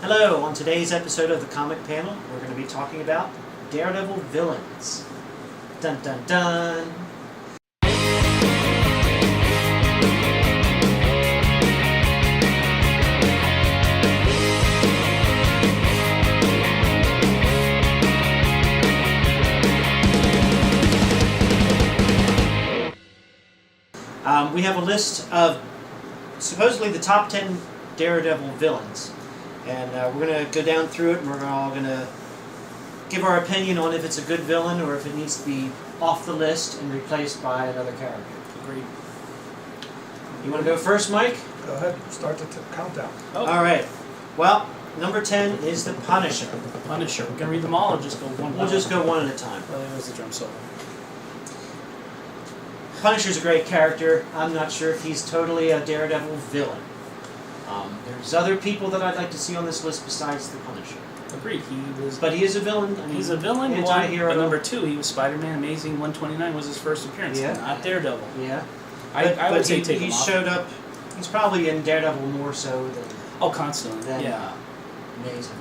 Hello, on today's episode of the Comic Panel, we're going to be talking about Daredevil Villains. Dun dun dun! We have a list of supposedly the top 10 Daredevil villains. And we're going to go down through it, and we're all going to give our opinion on if it's a good villain or if it needs to be off the list and replaced by another character. Agreed. You want to go first, Mike? Go ahead, start the countdown. Oh. All right. Well, number 10 is the Punisher. The Punisher. We're going to read them all or just go one? We'll just go one at a time. Well, there was the drum solo. Punisher's a great character. I'm not sure if he's totally a Daredevil villain. There's other people that I'd like to see on this list besides the Punisher. Agreed. But he is a villain. I mean, he's a villain. Anti-hero. But number 2, he was Spider-Man Amazing 129 was his first appearance. Yeah. Not Daredevil. Yeah. I would say take him he off. showed up. He's probably in Daredevil more so than. Oh, constantly. Than, yeah. Amazing.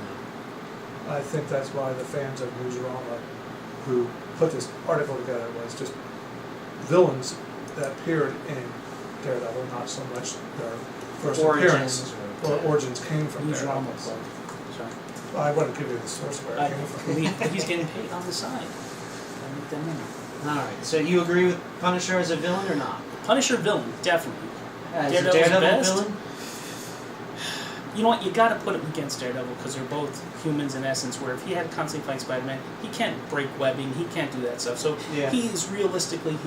I think that's why the fans of Newsarama who put this article together was just villains that appeared in Daredevil, not so much their first appearance or origins came from Daredevil. Sorry. I wouldn't give you the source where it came from. He's getting paid on the side. I make them in. All right. So you agree with Punisher as a villain or not? Punisher villain, definitely. As Daredevil's a Daredevil best. villain? You know what? You got to put him against Daredevil because they're both humans in essence. Where if he had to constantly fight Spider-Man, he can't break webbing. He can't do that stuff. So he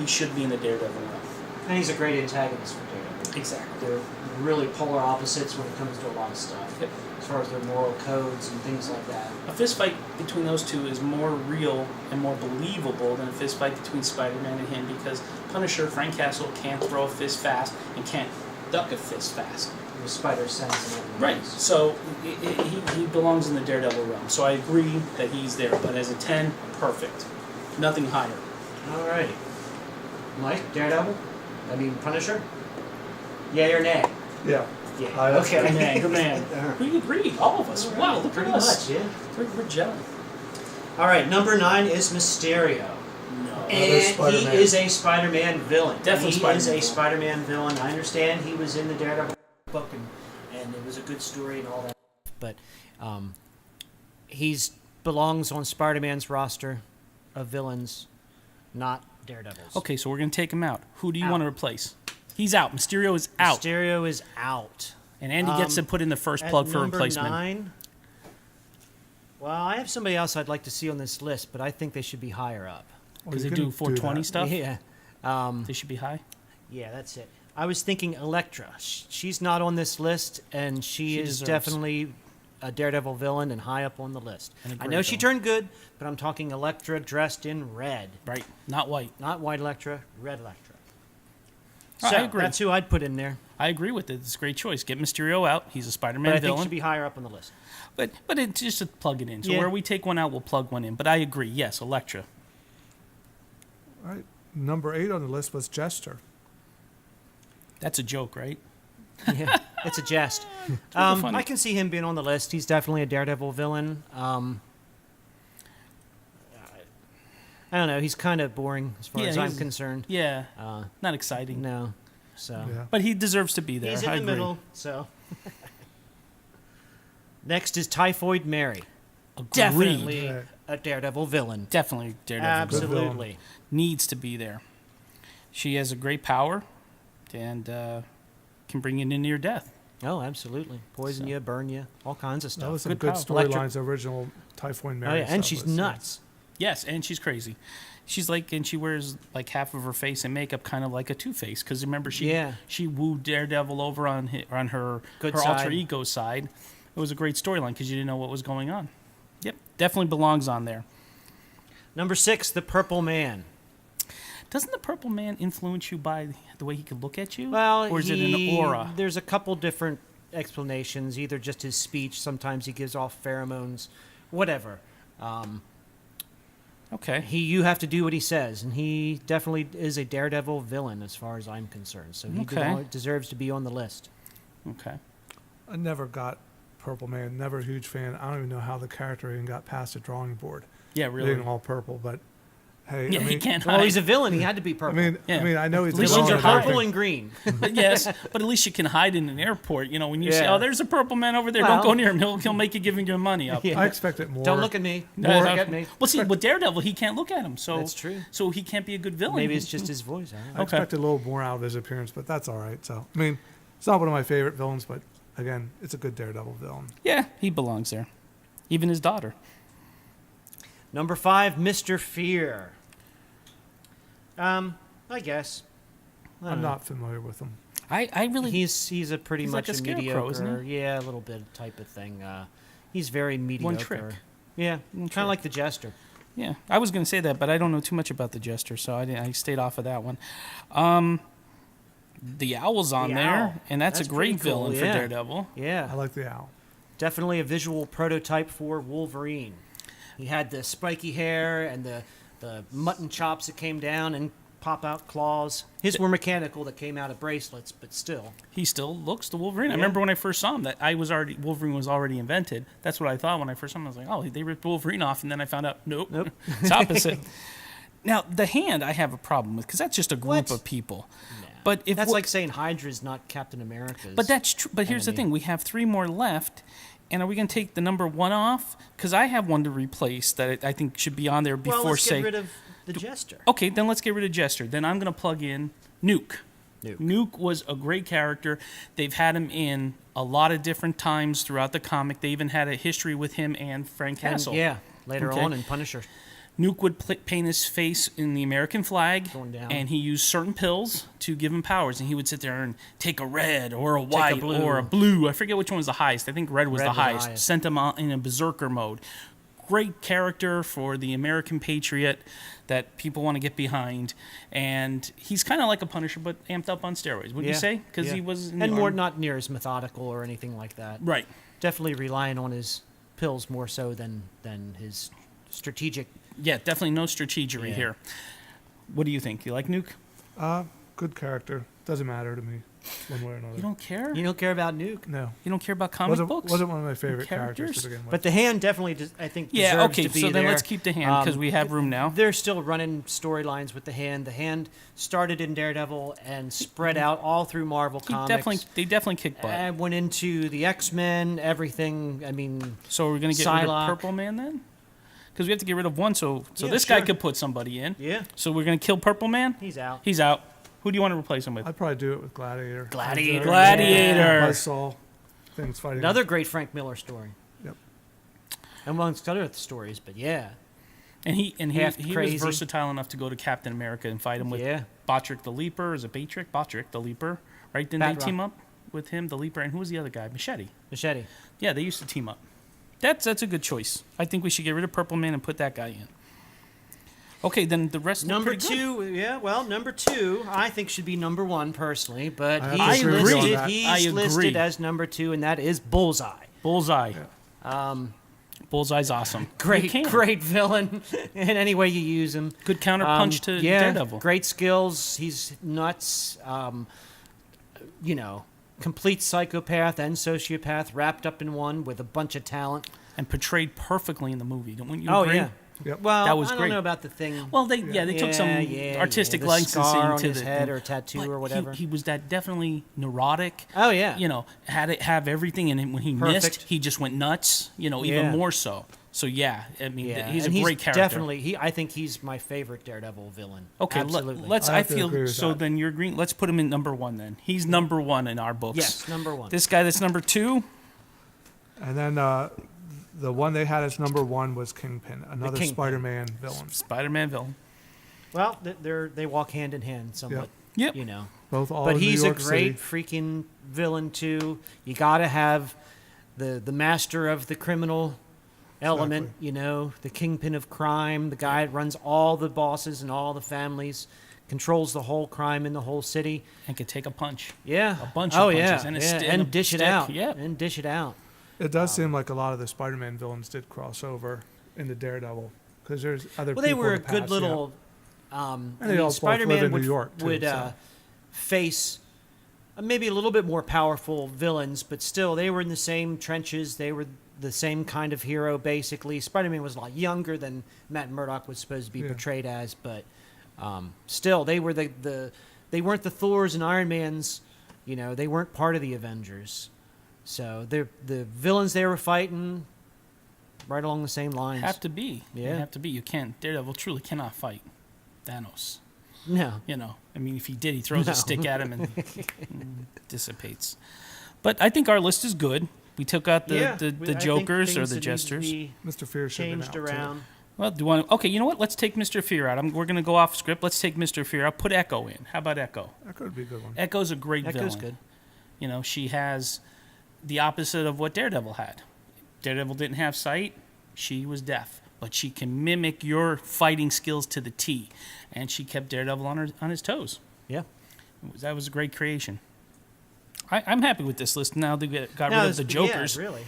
should be in the Daredevil realm. And he's a great antagonist for Daredevil. Exactly. They're really polar opposites when it comes to a lot of stuff. Yep. As far as their moral codes and things like that. A fist fight between those two is more real and more believable than a fist fight between Spider-Man and him because Punisher, Frank Castle, can't throw a fist fast and can't duck a fist fast. With spider sense and everything. Right. So he belongs in the Daredevil realm. So I agree that he's there. But as a 10, perfect. Nothing higher. Alrighty. Mike, Daredevil? I mean, Punisher? Yay or nay? Yeah. Yeah. Okay. Good man. We agree. All of us. Wow, look pretty at us. much, yeah. We're gelling. Alright, number 9 is Mysterio. No. And he is a Spider-Man villain. Definitely He is a Spider-Man villain. I understand he was in the Daredevil book and it was a good story and all that. But he belongs on Spider-Man's roster of villains, not Daredevil's. Okay, so we're going to take him out. Who do you want to replace? He's out. Mysterio is out. Mysterio is out. And Andy gets to put in the first plug for replacement. Number 9, well, I have somebody else I'd like to see on this list, but I think they should be higher up. Because they do 420 stuff? Yeah. They should be high? Yeah, that's it. I was thinking Electra. She's not on this list, and she is definitely a Daredevil villain and high up on the list. I know she turned good, but I'm talking Electra dressed in red. Right, not white. Not white Electra, red Electra. So, I agree. That's who I'd put in there. I agree with it. It's a great choice. Get Mysterio out. He's a Spider-Man villain. villain. I think he should be higher up on the list. But it's just to plug it in. So where we take one out, we'll plug one in. But I agree. Yes, Electra. All right. Number 8 on the list was Jester. That's a joke, right? Yeah, it's a jest. I can see him being on the list. He's definitely a Daredevil villain. I don't know. He's kind of boring as far as I'm concerned. Yeah, not exciting. No. So. Yeah. But he deserves to be there. He's in the middle, so. Next is Typhoid Mary. Agreed. Definitely a Daredevil villain. Definitely Daredevil Absolutely. Needs to be there. She has a great power and can bring you into your death. Oh, absolutely. Poison you, burn you, all kinds of stuff. That was some good storylines, original Typhoid Mary. Oh, yeah, and she's nuts. Yes, and she's crazy. She's and she wears like half of her face in makeup, kind of like a Two-Face. Because remember, she wooed Daredevil over on her alter ego side. It was a great storyline because you didn't know what was going on. Yep, definitely belongs on there. Number 6, the Purple Man. Doesn't the Purple Man influence you by the way he could look at you? Well, or is it an aura? There's a couple different explanations. Either just his speech. Sometimes he gives off pheromones. Whatever. Okay. You have to do what he says, and he definitely is a Daredevil villain as far as I'm concerned. So he deserves to be on the list. Okay. I never got Purple Man. Never a huge fan. I don't even know how the character even got past the drawing board. Yeah, really. Being all purple, but hey, Yeah, I mean, he can't Well, hide. he's a villain. He had to be purple. I mean, I know he's At least Villains a are villain, purple and green. But yes, but at least you can hide in an airport. You know, when you say, Yeah. "Oh, there's a purple man over there," Well- don't go near him. He'll make you giving your money up. Yeah. I expected more. Don't look at me. No, Don't no. look at me. Well, see, with Daredevil, he can't look at him, so That's true. So he can't be a good villain. Maybe it's just his voice. I don't know. I Okay. expected a little more out of his appearance, but that's all right. So, I mean, it's not one of my favorite villains, but again, it's a good Daredevil villain. Yeah, he belongs there. Even his daughter. Number 5, Mr. Fear. I guess. I don't I'm know. not familiar with him. I really He's a pretty He's much like a a scarecrow, mediocre, isn't yeah, a little bit type of thing. He's very mediocre. trick. Yeah, One kind trick. of like the Jester. Yeah, I was going to say that, but I don't know too much about the Jester, so I stayed off of that one. The Owl's on The there, Owl. and that's a That's great pretty cool, villain for yeah. Daredevil. Yeah, I like the owl. definitely a visual prototype for Wolverine. He had the spiky hair and the mutton chops that came down and pop out claws. His were mechanical that came out of bracelets, but still. He still looks the Wolverine. I Yeah. remember when I first saw him that Wolverine was already invented. That's what I thought when I first saw him. I was like, oh, they ripped Wolverine off, and then I found out, nope. It's opposite. Now, the Hand I have a problem with, because that's just a group What? of people. Nah. But if That's we- like saying Hydra's not Captain America's. But that's true. But here's the enemy. thing: we have 3 more left, and are we going to take the number 1 off? Because I have one to replace that I think should be on there before. well, let's say, get rid of the Jester. okay, then let's get rid of Jester. Then I'm going to plug in Nuke. Nuke was a great character. They've had him in a lot of different times throughout the comic. They even had a history with him and Frank And, Castle. yeah, later Okay. on in Punisher. Nuke would paint his face in the American flag, Going down. and he used certain pills to give him powers. And he would sit there and take a red or a white blue. or a blue. I forget which one was the highest. I think red was Red the was the highest. highest. Sent him out in a berserker mode. Great character for the American patriot that people want to get behind. And he's kind of like a Punisher, but amped up on steroids. Would you say? Because yeah. he was in the and more army. not near as methodical or anything like that. Right. Definitely relying on his pills more so than his strategic. Yeah, definitely no strategery Yeah. here. What do you think? You like Nuke? Good character. Doesn't matter to me, one way or another. You don't care? You don't care about Nuke, No. You don't care about comic books? Wasn't one of my favorite characters characters? to begin with. but the Hand definitely, I think, Yeah, deserves okay, to be so then there. let's keep the Hand because we have room now. They're still running storylines with the Hand. The Hand started in Daredevil and spread out all through Marvel Comics. They definitely kick butt. And went into the X-Men, everything. I mean, So we're going to get rid of Psylocke. Purple Man then? Because we have to get rid of one, so Yeah, this guy sure. could put somebody in. yeah, So we're going to kill Purple Man? he's out. He's out. Who do you want to replace him with? I'd probably do it with Gladiator. Gladiator. Gladiator. I saw things fighting. Another great Frank Miller story. Yep. Amongst other stories, but yeah. And he Half was crazy. versatile enough to go to Captain America and fight him with Yeah. Botrick the Leaper. Is it Batrick? Botrick the Leaper. Right? Didn't they Batroc. team up with him, the Leaper? And who was the other guy? Machete. Machete. Yeah, they used to team up. That's a good choice. I think we should get rid of Purple Man and put that guy in. Okay, then the rest. look Number pretty good. 2, yeah, well, number 2, I think should be number 1 personally, but I he's agree with listed. that. He's I agree. listed as number 2, and that is Bullseye. Bullseye. Yeah. Bullseye's awesome. You Great, can. great villain in any way you use him. Good counterpunch to yeah, Daredevil. Great skills. He's nuts. Complete psychopath and sociopath wrapped up in one with a bunch of talent. And portrayed perfectly in the movie. Don't you Oh agree? yeah. Yep. Well, That was I don't great. know about the thing. Well, they took some artistic the licensing scar on to his the head or tattoo but or whatever. He was that definitely neurotic. Oh yeah. You know, had it have everything, and then when he missed, Perfect. he just went nuts. You know, Yeah. even more so. So yeah, I mean, Yeah, he's and a great character. Definitely, I think he's my favorite Daredevil villain. Okay, Absolutely. let's. I I have to agree feel with so. that. Then you're green. Let's put him in number 1. Then he's number 1 in our books. Yes, number 1. This guy that's number 2. And then the one they had as number 1 was Kingpin, another Kingpin. Spider-Man villain. Spider-Man villain. Well, they walk hand in hand somewhat. Yep. You know. Both all But in he's New a York great City. freaking villain too. You got to have the master of the criminal element, Exactly. you know, the kingpin of crime, the guy that runs all the bosses and all the families, controls the whole crime in the whole city. And could take a punch. Yeah, A bunch oh of yeah, punches and a yeah. sti- and and a dish it stick, out. yep. And dish it out. It does seem like a lot of the Spider-Man villains did cross over into Daredevil because there's other. Well, they people were a in the good past, little. And I they mean, all both live Spider-Man in would New York, too, would so. face maybe a little bit more powerful villains, but still, they were in the same trenches. They were the same kind of hero, basically. Spider-Man was a lot younger than Matt Murdock was supposed to be portrayed as, but still, they were they weren't the Thors and Iron Mans. You know, they weren't part of the Avengers. So the villains they were fighting, right along the same lines. Have to be. Yeah. They have to be. You can't. Daredevil truly cannot fight Thanos. No. You know, I mean, if he did, he throws a stick at him and dissipates. But I think our list is good. We took out the Jokers or the Jesters. Mr. Fear should have been Changed out, around. too. Well, do you want? Okay, you know what? Let's take Mr. Fear out. We're going to go off script. Let's take Mr. Fear out. Put Echo in. How about Echo? Echo would be a good one. Echo's a great villain. Echo's good. You know, she has the opposite of what Daredevil had. Daredevil didn't have sight. She was deaf. But she can mimic your fighting skills to the T. And she kept Daredevil on his toes. Yeah. That was a great creation. I'm happy with this list now that we got rid of the Jokers. Yeah, really.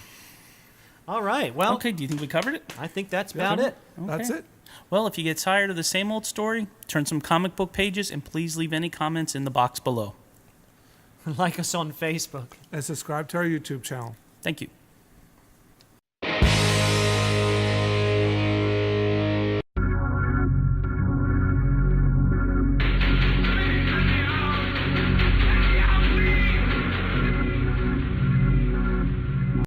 All right. Well, Okay, do you think we covered it? I think that's about it. Okay. That's it. Well, if you get tired of the same old story, turn some comic book pages and please leave any comments in the box below. Like us on Facebook. And subscribe to our YouTube channel. Thank you.